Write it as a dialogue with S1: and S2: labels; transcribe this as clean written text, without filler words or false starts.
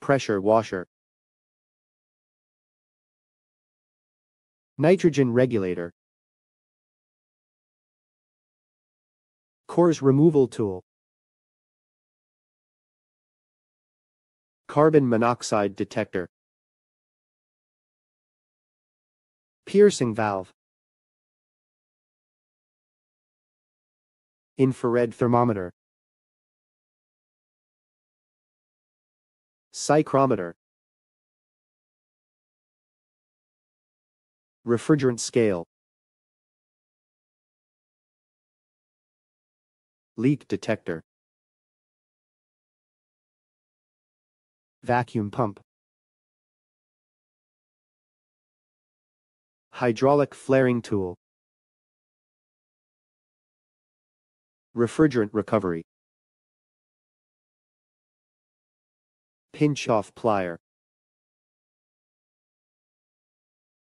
S1: Pressure washer. Nitrogen regulator. Cores removal tool. Carbon monoxide detector. Piercing valve. Infrared thermometer. Psychrometer. Refrigerant scale. Leak detector. Vacuum pump. Hydraulic flaring tool. Refrigerant recovery. Pinch-off plier.